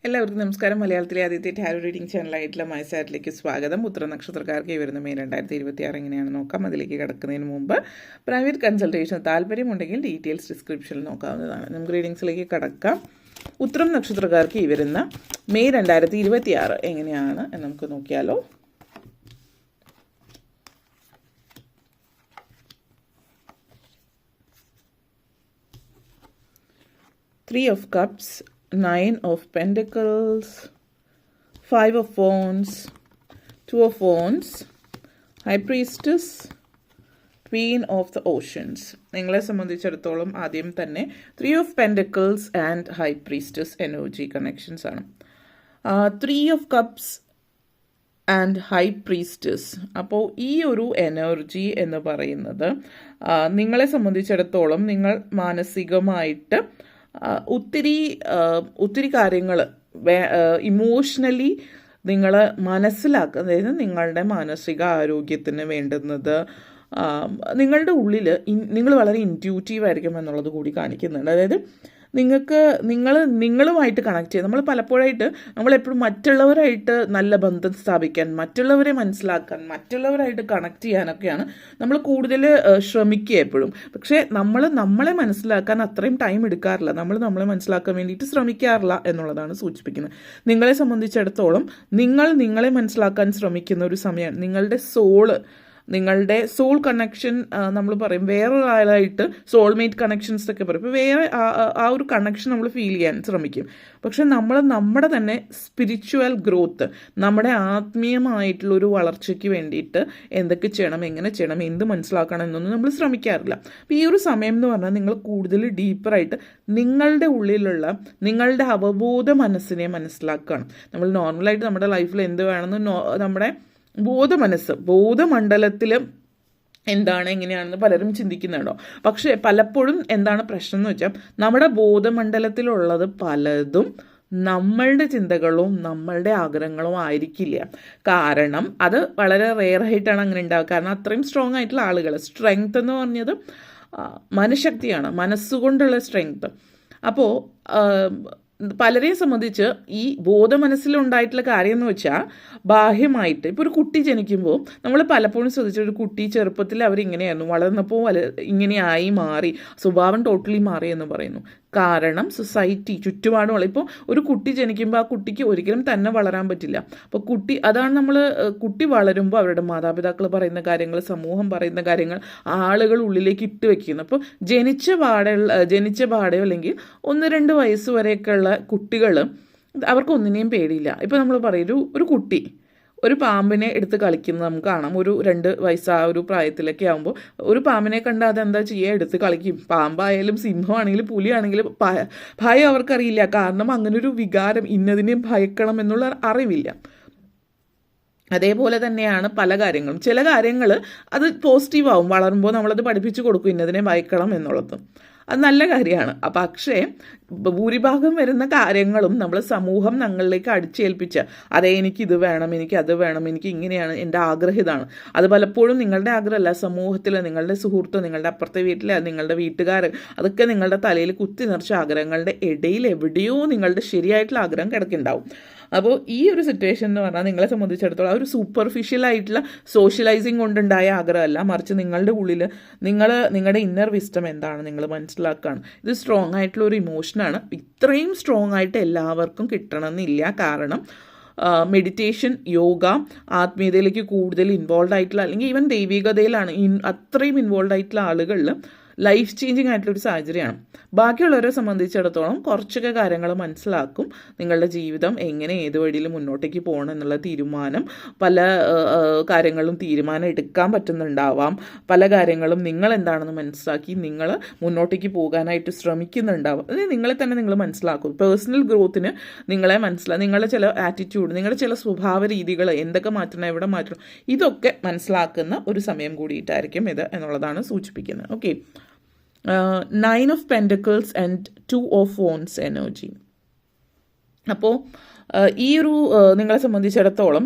എല്ലാവർക്കും നമസ്കാരം. മലയാളത്തിലെ ആദ്യത്തെ ടാരോ റീഡിംഗ് ചാനലായിട്ടുള്ള മൈസാറ്റിലേക്ക് സ്വാഗതം. ഉത്തര നക്ഷത്രക്കാർക്ക് ഈ വരുന്ന മെയ് 2026 എങ്ങനെയാണെന്ന് നോക്കാം. അതിലേക്ക് കിടക്കുന്നതിന് മുമ്പ് പ്രൈവറ്റ് കൺസൾട്ടേഷൻ താല്പര്യമുണ്ടെങ്കിൽ ഡീറ്റെയിൽസ് ഡിസ്ക്രിപ്ഷനിൽ നോക്കാവുന്നതാണ്. നമുക്ക് റീഡിങ്സിലേക്ക് കിടക്കാം. ഉത്തരം നക്ഷത്രക്കാർക്ക് ഈ വരുന്ന മെയ് 2026 എങ്ങനെയാണ് എന്ന് നമുക്ക് നോക്കിയാലോ. Three of Cups, Nine of Pentacles, Five of Wands, Two of Wands, High Priestess, Queen of the Oceans. നിങ്ങളെ സംബന്ധിച്ചിടത്തോളം ആദ്യം തന്നെ Three of Pentacles and High Priestess energy connections ആണ്. Three of Cups and high priestess. അപ്പോൾ ഈ ഒരു energy എന്ന് പറയുന്നത് നിങ്ങളെ സംബന്ധിച്ചിടത്തോളം നിങ്ങൾ മാനസികമായിട്ട് ഒത്തിരി കാര്യങ്ങൾ ഇമോഷണലി നിങ്ങൾ മനസ്സിലാക്കുക. അതായത് നിങ്ങളുടെ മാനസിക ആരോഗ്യത്തിന് വേണ്ടുന്നത് നിങ്ങളുടെ ഉള്ളിൽ നിങ്ങൾ വളരെ ഇൻറ്റ്യൂട്ടീവ് ആയിരിക്കും എന്നുള്ളത് കൂടി കാണിക്കുന്നുണ്ട്. അതായത് നിങ്ങളുമായിട്ട് കണക്ട് ചെയ്യുക. നമ്മൾ പലപ്പോഴായിട്ട് നമ്മളെപ്പോഴും മറ്റുള്ളവരായിട്ട് നല്ല ബന്ധം സ്ഥാപിക്കാൻ, മറ്റുള്ളവരെ മനസ്സിലാക്കാൻ, മറ്റുള്ളവരായിട്ട് കണക്ട് ചെയ്യാനൊക്കെയാണ് നമ്മൾ കൂടുതൽ ശ്രമിക്കുക എപ്പോഴും. പക്ഷേ നമ്മളെ മനസ്സിലാക്കാൻ അത്രയും ടൈം എടുക്കാറില്ല. നമ്മളെ മനസ്സിലാക്കാൻ വേണ്ടിയിട്ട് ശ്രമിക്കാറില്ല എന്നുള്ളതാണ് സൂചിപ്പിക്കുന്നത്. നിങ്ങളെ സംബന്ധിച്ചിടത്തോളം നിങ്ങളെ മനസ്സിലാക്കാൻ ശ്രമിക്കുന്ന ഒരു സമയമാണ്. നിങ്ങളുടെ സോൾ കണക്ഷൻ നമ്മൾ പറയും, വേറൊരാളായിട്ട് സോൾമേറ്റ് കണക്ഷൻസ് ഒക്കെ പറയും. ഇപ്പോൾ വേറെ ആ ഒരു കണക്ഷൻ നമ്മൾ ഫീൽ ചെയ്യാൻ ശ്രമിക്കും. പക്ഷെ നമ്മുടെ തന്നെ സ്പിരിച്വൽ ഗ്രോത്ത്, നമ്മുടെ ആത്മീയമായിട്ടുള്ളൊരു വളർച്ചയ്ക്ക് വേണ്ടിയിട്ട് എന്തൊക്കെ ചെയ്യണം, എങ്ങനെ ചെയ്യണം, എന്ത് മനസ്സിലാക്കണം എന്നൊന്നും നമ്മൾ ശ്രമിക്കാറില്ല. അപ്പോൾ ഈ ഒരു സമയം എന്ന് പറഞ്ഞാൽ നിങ്ങൾ കൂടുതൽ ഡീപ്പറായിട്ട് നിങ്ങളുടെ ഉള്ളിലുള്ള നിങ്ങളുടെ അവബോധ മനസ്സിനെ മനസ്സിലാക്കുകയാണ്. നമ്മൾ നോർമലായിട്ട് നമ്മുടെ ലൈഫിൽ എന്ത് വേണമെന്ന് നമ്മുടെ ബോധമണ്ഡലത്തിൽ എന്താണ് എങ്ങനെയാണെന്ന് പലരും ചിന്തിക്കുന്നുണ്ടോ. പക്ഷേ പലപ്പോഴും എന്താണ് പ്രശ്നം എന്ന് വെച്ചാൽ നമ്മുടെ ബോധമണ്ഡലത്തിലുള്ളത് പലതും നമ്മളുടെ ചിന്തകളും നമ്മളുടെ ആഗ്രഹങ്ങളും ആയിരിക്കില്ല. കാരണം അത് വളരെ റെയറായിട്ടാണ് അങ്ങനെ ഉണ്ടാവുക. കാരണം അത്രയും സ്ട്രോങ് ആയിട്ടുള്ള ആളുകൾ, സ്ട്രെങ്ത് എന്ന് പറഞ്ഞത് മനഃശക്തിയാണ്, മനസ്സുകൊണ്ടുള്ള സ്ട്രെങ്ത്. അപ്പോൾ പലരെയും സംബന്ധിച്ച് ഈ ബോധമനസ്സിലുണ്ടായിട്ടുള്ള കാര്യം എന്ന് വെച്ചാൽ ബാഹ്യമായിട്ട് ഇപ്പോൾ ഒരു കുട്ടി ജനിക്കുമ്പോൾ നമ്മൾ പലപ്പോഴും ശ്രദ്ധിച്ച ഒരു കുട്ടി ചെറുപ്പത്തിൽ അവരിങ്ങനെയായിരുന്നു, വളർന്നപ്പോൾ ഇങ്ങനെയായി മാറി, സ്വഭാവം ടോട്ടലി മാറി എന്ന് പറയുന്നു. കാരണം സൊസൈറ്റി ചുറ്റുപാടുമുള്ള, ഇപ്പോൾ ഒരു കുട്ടി ജനിക്കുമ്പോൾ ആ കുട്ടിക്ക് ഒരിക്കലും തന്നെ വളരാൻ പറ്റില്ല. അപ്പോൾ കുട്ടി വളരുമ്പോൾ അവരുടെ മാതാപിതാക്കൾ പറയുന്ന കാര്യങ്ങൾ, സമൂഹം പറയുന്ന കാര്യങ്ങൾ ആളുകൾ ഉള്ളിലേക്ക് ഇട്ട് വെക്കുന്നു. അപ്പോൾ ജനിച്ച പാടെയോ അല്ലെങ്കിൽ 1-2 വയസ്സ് വരെയൊക്കെയുള്ള കുട്ടികൾ അവർക്ക് ഒന്നിനെയും പേടിയില്ല. ഇപ്പോൾ നമ്മൾ പറയും ഒരു കുട്ടി ഒരു പാമ്പിനെ എടുത്ത് കളിക്കുന്നത് നമുക്ക് കാണാം. ഒരു 2 വയസ്സ് ആ ഒരു പ്രായത്തിലൊക്കെ ആകുമ്പോൾ ഒരു പാമ്പിനെ കണ്ടാൽ അതെന്താ ചെയ്യുക, എടുത്ത് കളിക്കും. പാമ്പായാലും സിംഹമാണെങ്കിലും പുലിയാണെങ്കിലും ഭയം അവർക്കറിയില്ല. കാരണം അങ്ങനൊരു വികാരം, ഇന്നതിനെ ഭയക്കണം എന്നുള്ള അറിവില്ല. അതേപോലെ തന്നെയാണ് പല കാര്യങ്ങളും. ചില കാര്യങ്ങൾ അത് പോസിറ്റീവ് ആവും, വളരുമ്പോൾ നമ്മളത് പഠിപ്പിച്ചു കൊടുക്കും, ഇന്നതിനെ ഭയക്കണം എന്നുള്ളത്. അത് നല്ല കാര്യമാണ്. പക്ഷേ ഭൂരിഭാഗം വരുന്ന കാര്യങ്ങളും നമ്മൾ സമൂഹം ഞങ്ങളിലേക്ക് അടിച്ചേൽപ്പിച്ച്, അതേ എനിക്കിത് വേണം, എനിക്കത് വേണം, എനിക്ക് ഇങ്ങനെയാണ്, എൻ്റെ ആഗ്രഹം ഇതാണ്. അത് പലപ്പോഴും നിങ്ങളുടെ ആഗ്രഹമല്ല, സമൂഹത്തിൽ നിങ്ങളുടെ സുഹൃത്ത്, നിങ്ങളുടെ അപ്പുറത്തെ വീട്ടിലെ നിങ്ങളുടെ വീട്ടുകാർ, അതൊക്കെ നിങ്ങളുടെ തലയിൽ കുത്തി നിറച്ച ആഗ്രഹങ്ങളുടെ ഇടയിൽ എവിടെയോ നിങ്ങളുടെ ശരിയായിട്ടുള്ള ആഗ്രഹം കിടക്കുന്നുണ്ടാവും. അപ്പോൾ ഈ ഒരു സിറ്റുവേഷൻ എന്ന് പറഞ്ഞാൽ നിങ്ങളെ സംബന്ധിച്ചിടത്തോളം ഒരു സൂപ്പർഫിഷ്യലായിട്ടുള്ള സോഷ്യലൈസിങ് കൊണ്ടുണ്ടായ ആഗ്രഹമല്ല, മറിച്ച് നിങ്ങളുടെ ഉള്ളിൽ നിങ്ങളുടെ ഇന്നർ വിസ്റ്റം എന്താണ് നിങ്ങൾ മനസ്സിലാക്കുകയാണ്. ഇത് സ്ട്രോങ് ആയിട്ടുള്ള ഒരു ഇമോഷനാണ്. ഇത്രയും സ്ട്രോങ് ആയിട്ട് എല്ലാവർക്കും കിട്ടണമെന്നില്ല. കാരണം മെഡിറ്റേഷൻ, യോഗ, ആത്മീയതയിലേക്ക് കൂടുതൽ ഇൻവോൾവ് ആയിട്ടുള്ള, അല്ലെങ്കിൽ ഈവൻ ദൈവികതയിലാണ് അത്രയും ഇൻവോൾവ് ആയിട്ടുള്ള ആളുകളിൽ ലൈഫ് ചേഞ്ചിങ് ആയിട്ടുള്ളൊരു സാഹചര്യമാണ്. ബാക്കിയുള്ളവരെ സംബന്ധിച്ചിടത്തോളം കുറച്ചൊക്കെ കാര്യങ്ങൾ മനസ്സിലാക്കും. നിങ്ങളുടെ ജീവിതം എങ്ങനെ ഏത് വഴിയിൽ മുന്നോട്ടേക്ക് പോകണം എന്നുള്ള തീരുമാനം, പല കാര്യങ്ങളും തീരുമാനം എടുക്കാൻ പറ്റുന്നുണ്ടാവാം. പല കാര്യങ്ങളും നിങ്ങൾ എന്താണെന്ന് മനസ്സിലാക്കി നിങ്ങൾ മുന്നോട്ടേക്ക് പോകാനായിട്ട് ശ്രമിക്കുന്നുണ്ടാവാം. അത് നിങ്ങളെ തന്നെ നിങ്ങൾ മനസ്സിലാക്കും. പേഴ്സണൽ ഗ്രോത്തിന് നിങ്ങളുടെ ചില ആറ്റിറ്റ്യൂഡ്, നിങ്ങളുടെ ചില സ്വഭാവ രീതികൾ എന്തൊക്കെ മാറ്റണം, എവിടെ മാറ്റണം, ഇതൊക്കെ മനസ്സിലാക്കുന്ന ഒരു സമയം കൂടിയിട്ടായിരിക്കും ഇത് എന്നുള്ളതാണ് സൂചിപ്പിക്കുന്നത്. Okay, 9 of Pentacles and 2 of Wands energy. അപ്പോൾ ഈ ഒരു നിങ്ങളെ സംബന്ധിച്ചിടത്തോളം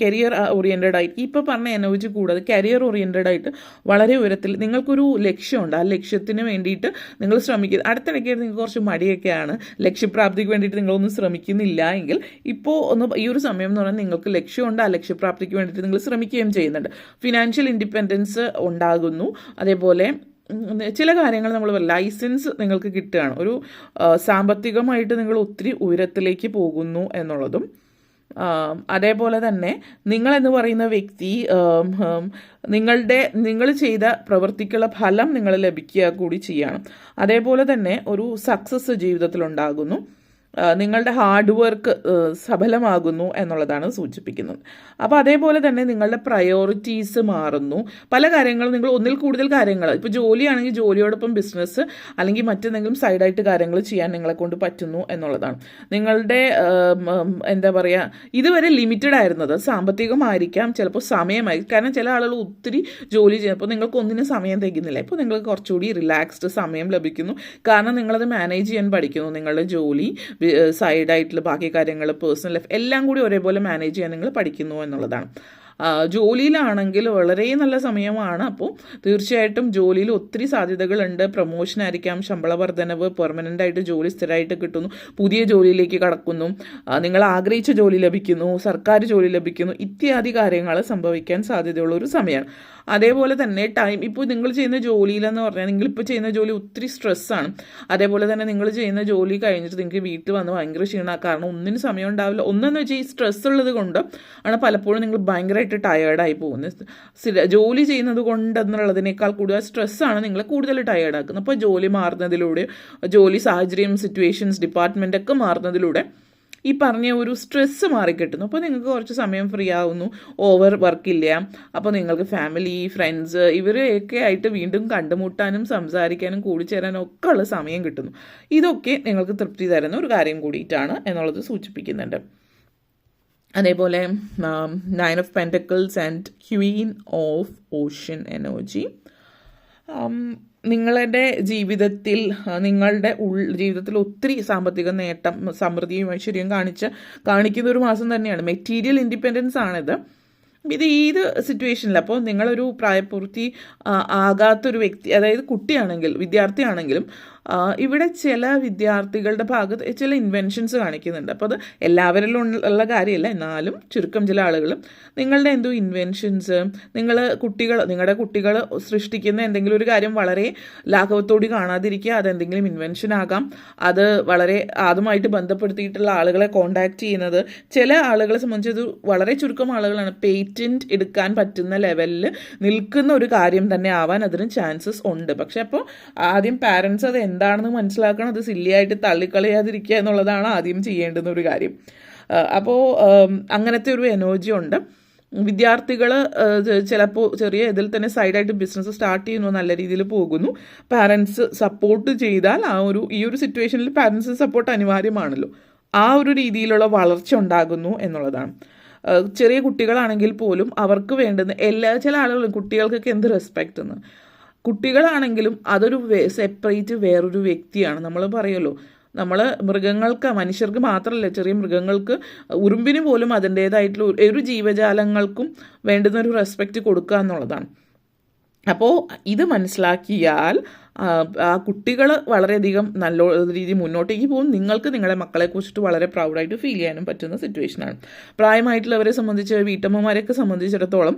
കരിയർ ഓറിയൻറ്റഡ് ആയിട്ട് ഇപ്പോൾ പറഞ്ഞ എനർജി കൂടാതെ കരിയർ ഓറിയൻറ്റഡ് ആയിട്ട് വളരെ ഉയരത്തിൽ നിങ്ങൾക്കൊരു ലക്ഷ്യമുണ്ട്. ആ ലക്ഷ്യത്തിന് വേണ്ടിയിട്ട് നിങ്ങൾ ശ്രമിക്കുക. അടുത്തിടയ്ക്ക് നിങ്ങൾക്ക് കുറച്ച് മടിയൊക്കെയാണ്, ലക്ഷ്യപ്രാപ്തിക്ക് വേണ്ടിയിട്ട് നിങ്ങളൊന്നും ശ്രമിക്കുന്നില്ല എങ്കിൽ ഇപ്പോൾ ഈ ഒരു സമയം എന്ന് പറഞ്ഞാൽ നിങ്ങൾക്ക് ലക്ഷ്യമുണ്ട്, ആ ലക്ഷ്യപ്രാപ്തിക്ക് വേണ്ടിയിട്ട് നിങ്ങൾ ശ്രമിക്കുകയും ചെയ്യുന്നുണ്ട്. ഫിനാൻഷ്യൽ ഇൻഡിപെൻഡൻസ് ഉണ്ടാകുന്നു. അതേപോലെ ചില കാര്യങ്ങൾ നമ്മൾ ലൈസൻസ് നിങ്ങൾക്ക് കിട്ടുകയാണ്. ഒരു സാമ്പത്തികമായിട്ട് നിങ്ങൾ ഒത്തിരി ഉയരത്തിലേക്ക് പോകുന്നു എന്നുള്ളതും, അതേപോലെ തന്നെ നിങ്ങളെന്ന് പറയുന്ന വ്യക്തി നിങ്ങൾ ചെയ്ത പ്രവൃത്തിക്കുള്ള ഫലം നിങ്ങൾ ലഭിക്കുക കൂടി ചെയ്യണം. അതേപോലെ തന്നെ ഒരു സക്സസ് ജീവിതത്തിലുണ്ടാകുന്നു. നിങ്ങളുടെ ഹാർഡ് വർക്ക് സഫലമാകുന്നു എന്നുള്ളതാണ് സൂചിപ്പിക്കുന്നത്. അപ്പോൾ അതേപോലെ തന്നെ നിങ്ങളുടെ പ്രയോറിറ്റീസ് മാറുന്നു. പല കാര്യങ്ങളും നിങ്ങൾ ഒന്നിൽ കൂടുതൽ കാര്യങ്ങൾ, ഇപ്പോൾ ജോലിയാണെങ്കിൽ ജോലിയോടൊപ്പം ബിസിനസ് അല്ലെങ്കിൽ മറ്റെന്തെങ്കിലും സൈഡായിട്ട് കാര്യങ്ങൾ ചെയ്യാൻ നിങ്ങളെ കൊണ്ട് പറ്റുന്നു എന്നുള്ളതാണ്. നിങ്ങളുടെ എന്താ പറയുക, ഇതുവരെ ലിമിറ്റഡ് ആയിരുന്നത് സാമ്പത്തികമായിരിക്കാം, ചിലപ്പോൾ സമയമായി. കാരണം ചില ആളുകൾ ഒത്തിരി ജോലി ചെയ്യുമ്പോൾ നിങ്ങൾക്ക് ഒന്നിനും സമയം തികയുന്നില്ല. ഇപ്പോൾ നിങ്ങൾക്ക് കുറച്ചുകൂടി റിലാക്സ്ഡ് സമയം ലഭിക്കുന്നു. കാരണം നിങ്ങളത് മാനേജ് ചെയ്യാൻ പഠിക്കുന്നു. നിങ്ങളുടെ ജോലി, സൈഡായിട്ടുള്ള ബാക്കി കാര്യങ്ങൾ, പേഴ്സണൽ ലൈഫ് എല്ലാം കൂടി ഒരേപോലെ മാനേജ് ചെയ്യാൻ നിങ്ങൾ പഠിക്കുന്നു എന്നുള്ളതാണ്. ജോലിയിലാണെങ്കിൽ വളരെ നല്ല സമയമാണ്. അപ്പോൾ തീർച്ചയായിട്ടും ജോലിയിൽ ഒത്തിരി സാധ്യതകളുണ്ട്. പ്രൊമോഷൻ ആയിരിക്കാം, ശമ്പള വർധനവ്, പെർമനൻ്റ് ആയിട്ട് ജോലി സ്ഥിരമായിട്ട് കിട്ടുന്നു, പുതിയ ജോലിയിലേക്ക് കടക്കുന്നു, നിങ്ങൾ ആഗ്രഹിച്ച ജോലി ലഭിക്കുന്നു, സർക്കാർ ജോലി ലഭിക്കുന്നു, ഇത്യാദി കാര്യങ്ങൾ സംഭവിക്കാൻ സാധ്യതയുള്ള ഒരു സമയമാണ്. അതേപോലെ തന്നെ ഇപ്പോൾ നിങ്ങൾ ചെയ്യുന്ന ജോലിയിലെന്ന് പറഞ്ഞാൽ നിങ്ങളിപ്പോൾ ചെയ്യുന്ന ജോലി ഒത്തിരി സ്ട്രെസ്സാണ്. അതേപോലെ തന്നെ നിങ്ങൾ ചെയ്യുന്ന ജോലി കഴിഞ്ഞിട്ട് നിങ്ങൾക്ക് വീട്ടിൽ വന്ന് ഭയങ്കര ക്ഷീണമാണ്. കാരണം ഒന്നിനും സമയം ഉണ്ടാവില്ല. ഒന്നെന്ന് വെച്ചാൽ ഈ സ്ട്രെസ് ഉള്ളത് കൊണ്ട് ആണ് പലപ്പോഴും നിങ്ങൾ ഭയങ്കരമായിട്ട് ടയേർഡായി പോകുന്നത്. ജോലി ചെയ്യുന്നത് കൊണ്ടെന്നുള്ളതിനേക്കാൾ കൂടുതൽ സ്ട്രെസ്സാണ് നിങ്ങളെ കൂടുതൽ ടയേർഡാക്കുന്നത്. അപ്പോൾ ജോലി മാറുന്നതിലൂടെ, ജോലി സാഹചര്യം, സിറ്റുവേഷൻസ്, ഡിപ്പാർട്ട്മെൻ്റൊക്കെ മാറുന്നതിലൂടെ ഈ പറഞ്ഞ ഒരു സ്ട്രെസ്സ് മാറിക്കിട്ടുന്നു. അപ്പോൾ നിങ്ങൾക്ക് കുറച്ച് സമയം ഫ്രീ ആവുന്നു, ഓവർ വർക്കില്ല. അപ്പോൾ നിങ്ങൾക്ക് ഫാമിലി, ഫ്രണ്ട്സ് ഇവരെയൊക്കെ ആയിട്ട് വീണ്ടും കണ്ടുമുട്ടാനും സംസാരിക്കാനും കൂടിച്ചേരാനും ഒക്കെ ഉള്ള സമയം കിട്ടുന്നു. ഇതൊക്കെ നിങ്ങൾക്ക് തൃപ്തി തരുന്ന ഒരു കാര്യം കൂടിയിട്ടാണ് എന്നുള്ളത് സൂചിപ്പിക്കുന്നുണ്ട്. അതേപോലെ 9 of Pentacles and Queen of Ocean energy. നിങ്ങളുടെ ജീവിതത്തിൽ ജീവിതത്തിൽ ഒത്തിരി സാമ്പത്തിക നേട്ടം, സമൃദ്ധിയും ഐശ്വര്യവും കാണിക്കുന്ന ഒരു മാസം തന്നെയാണ്. മെറ്റീരിയൽ ഇൻഡിപെൻഡൻസ് ആണിത്. ഇത് ഏത് സിറ്റുവേഷനിൽ, അപ്പോൾ നിങ്ങളൊരു പ്രായപൂർത്തി ആകാത്തൊരു വ്യക്തി, അതായത് കുട്ടിയാണെങ്കിൽ, വിദ്യാർത്ഥിയാണെങ്കിലും ഇവിടെ ചില വിദ്യാർത്ഥികളുടെ ഭാഗത്ത് ചില ഇൻവെൻഷൻസ് കാണിക്കുന്നുണ്ട്. അപ്പോൾ അത് എല്ലാവരിലും ഉള്ള കാര്യമല്ല, എന്നാലും ചുരുക്കം ചില ആളുകളും നിങ്ങളുടെ എന്തോ ഇൻവെൻഷൻസ്, നിങ്ങളുടെ കുട്ടികൾ സൃഷ്ടിക്കുന്ന എന്തെങ്കിലും ഒരു കാര്യം വളരെ ലാഘവത്തോടെ കാണാതിരിക്കുക. അതെന്തെങ്കിലും ഇൻവെൻഷൻ ആകാം, അത് വളരെ അതുമായിട്ട് ബന്ധപ്പെടുത്തിയിട്ടുള്ള ആളുകളെ കോണ്ടാക്ട് ചെയ്യുന്നത്. ചില ആളുകളെ സംബന്ധിച്ച് വളരെ ചുരുക്കം ആളുകളാണ് പേറ്റന്റ് എടുക്കാൻ പറ്റുന്ന ലെവലിൽ നിൽക്കുന്ന ഒരു കാര്യം തന്നെ ആവാൻ അതിന് ചാൻസസ് ഉണ്ട്. പക്ഷെ അപ്പോൾ ആദ്യം പാരൻസ് അത് എന്താണെന്ന് മനസ്സിലാക്കണം. അത് സില്ലിയായിട്ട് തള്ളിക്കളയാതിരിക്കുക എന്നുള്ളതാണ് ആദ്യം ചെയ്യേണ്ടുന്ന ഒരു കാര്യം. അപ്പോൾ അങ്ങനത്തെ ഒരു എനർജി ഉണ്ട്. വിദ്യാർത്ഥികൾ ചിലപ്പോൾ ചെറിയ ഇതിൽ തന്നെ സൈഡായിട്ട് ബിസിനസ് സ്റ്റാർട്ട് ചെയ്യുന്നു, നല്ല രീതിയിൽ പോകുന്നു. പാരൻസ് സപ്പോർട്ട് ചെയ്താൽ ഈ ഒരു സിറ്റുവേഷനിൽ പാരൻസ് സപ്പോർട്ട് അനിവാര്യമാണല്ലോ. ആ ഒരു രീതിയിലുള്ള വളർച്ച ഉണ്ടാകുന്നു എന്നുള്ളതാണ്. ചെറിയ കുട്ടികളാണെങ്കിൽ പോലും അവർക്ക് വേണ്ടുന്ന ചില ആളുകളും കുട്ടികൾക്കൊക്കെ എന്ത് റെസ്പെക്റ്റ് എന്ന്, കുട്ടികളാണെങ്കിലും അതൊരു സെപ്പറേറ്റ് വേറൊരു വ്യക്തിയാണ്. നമ്മൾ പറയുമല്ലോ, നമ്മൾ മനുഷ്യർക്ക് മാത്രമല്ല, ചെറിയ മൃഗങ്ങൾക്ക്, ഉറുമ്പിന് പോലും അതിൻ്റേതായിട്ടുള്ള ഒരു ജീവജാലങ്ങൾക്കും വേണ്ടുന്ന ഒരു റെസ്പെക്റ്റ് കൊടുക്കുക എന്നുള്ളതാണ്. അപ്പോൾ ഇത് മനസ്സിലാക്കിയാൽ ആ കുട്ടികൾ വളരെയധികം നല്ല രീതിയിൽ മുന്നോട്ടേക്ക് പോകും. നിങ്ങൾക്ക് നിങ്ങളുടെ മക്കളെ കുറിച്ചിട്ട് വളരെ പ്രൗഡായിട്ട് ഫീൽ ചെയ്യാനും പറ്റുന്ന സിറ്റുവേഷനാണ്. പ്രായമായിട്ടുള്ളവരെ സംബന്ധിച്ച്, വീട്ടമ്മമാരെയൊക്കെ സംബന്ധിച്ചിടത്തോളം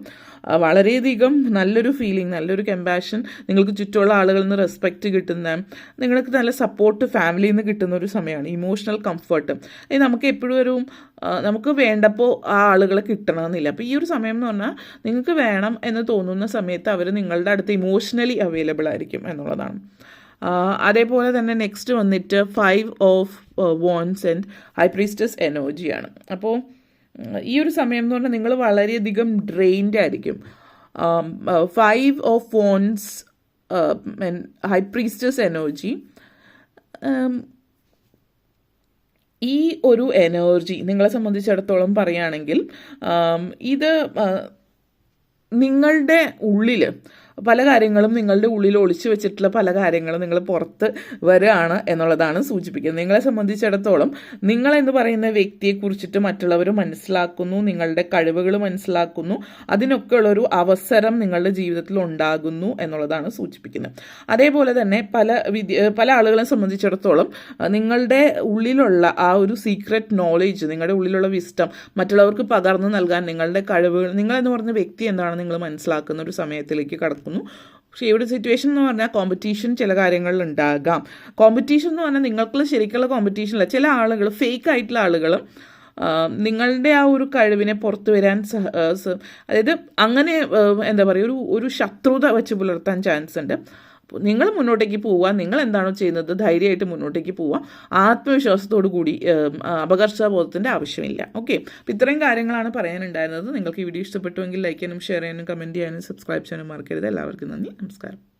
വളരെയധികം നല്ലൊരു ഫീലിംഗ്, നല്ലൊരു കമ്പാഷൻ, നിങ്ങൾക്ക് ചുറ്റുമുള്ള ആളുകളിൽ നിന്ന് റെസ്പെക്റ്റ് കിട്ടുന്ന, നിങ്ങൾക്ക് നല്ല സപ്പോർട്ട് ഫാമിലിയിൽ നിന്ന് കിട്ടുന്ന ഒരു സമയമാണ്. ഇമോഷണൽ കംഫർട്ട് നമുക്ക് എപ്പോഴും നമുക്ക് വേണ്ടപ്പോൾ ആ ആളുകളെ കിട്ടണമെന്നില്ല. അപ്പോൾ ഈ ഒരു സമയം എന്ന് പറഞ്ഞാൽ നിങ്ങൾക്ക് വേണം എന്ന് തോന്നുന്ന സമയത്ത് അവർ നിങ്ങളുടെ അടുത്ത് ഇമോഷണലി അവൈലബിൾ ആയിരിക്കും എന്നുള്ളതാണ്. അതേപോലെ തന്നെ നെക്സ്റ്റ് വന്നിട്ട് 5 of Wands and high priestess എനർജിയാണ്. അപ്പോൾ ഈ ഒരു സമയം എന്ന് പറഞ്ഞാൽ നിങ്ങൾ വളരെയധികം ഡ്രെയിൻഡ് ആയിരിക്കും. 5 of Wands and high priestess energy, ഈ ഒരു എനർജി നിങ്ങളെ സംബന്ധിച്ചിടത്തോളം പറയുകയാണെങ്കിൽ ഇത് നിങ്ങളുടെ ഉള്ളിൽ പല കാര്യങ്ങളും നിങ്ങളുടെ ഉള്ളിൽ ഒളിച്ചു വെച്ചിട്ടുള്ള പല കാര്യങ്ങളും നിങ്ങൾ പുറത്ത് വരികയാണ് എന്നുള്ളതാണ് സൂചിപ്പിക്കുന്നത്. നിങ്ങളെ സംബന്ധിച്ചിടത്തോളം നിങ്ങളെന്ന് പറയുന്ന വ്യക്തിയെക്കുറിച്ചിട്ട് മറ്റുള്ളവർ മനസ്സിലാക്കുന്നു, നിങ്ങളുടെ കഴിവുകൾ മനസ്സിലാക്കുന്നു, അതിനൊക്കെയുള്ളൊരു അവസരം നിങ്ങളുടെ ജീവിതത്തിൽ ഉണ്ടാകുന്നു എന്നുള്ളതാണ് സൂചിപ്പിക്കുന്നത്. അതേപോലെ തന്നെ പല ആളുകളെ സംബന്ധിച്ചിടത്തോളം നിങ്ങളുടെ ഉള്ളിലുള്ള ആ ഒരു സീക്രട്ട് നോളേജ്, നിങ്ങളുടെ ഉള്ളിലുള്ള വിസ്റ്റം മറ്റുള്ളവർക്ക് പകർന്നു നൽകാൻ നിങ്ങളുടെ കഴിവുകൾ, നിങ്ങളെന്ന് പറഞ്ഞ വ്യക്തി എന്താണ് നിങ്ങൾ മനസ്സിലാക്കുന്ന ഒരു സമയത്തിലേക്ക് കടക്കുന്നു. പക്ഷേ ഇവിടെ സിറ്റുവേഷൻ എന്ന് പറഞ്ഞാൽ കോമ്പറ്റീഷൻ ചില കാര്യങ്ങളിൽ ഉണ്ടാകാം. കോമ്പറ്റീഷൻ എന്ന് പറഞ്ഞാൽ നിങ്ങൾക്കുള്ള ശരിക്കുള്ള കോമ്പറ്റീഷൻ അല്ല. ചില ആളുകൾ, ഫേക്ക് ആയിട്ടുള്ള ആളുകൾ നിങ്ങളുടെ ആ ഒരു കഴിവിനെ പുറത്തു വരാൻ അതായത് അങ്ങനെ എന്താ പറയുക, ഒരു ശത്രുത വെച്ച് പുലർത്താൻ ചാൻസ് ഉണ്ട്. അപ്പോൾ നിങ്ങൾ മുന്നോട്ടേക്ക് പോവുക, നിങ്ങൾ എന്താണോ ചെയ്യുന്നത് ധൈര്യമായിട്ട് മുന്നോട്ടേക്ക് പോവുക, ആത്മവിശ്വാസത്തോടു കൂടി, അപകർഷബോധത്തിൻ്റെ ആവശ്യമില്ല. ഓക്കെ, അപ്പോൾ ഇത്രയും കാര്യങ്ങളാണ് പറയാനുണ്ടായിരുന്നത്. നിങ്ങൾക്ക് ഈ വീഡിയോ ഇഷ്ടപ്പെട്ടുവെങ്കിൽ ലൈക്ക് ചെയ്യാനും ഷെയർ ചെയ്യാനും കമൻറ്റ് ചെയ്യാനും സബ്സ്ക്രൈബ് ചെയ്യാനും മറക്കരുത്. എല്ലാവർക്കും നന്ദി, നമസ്കാരം.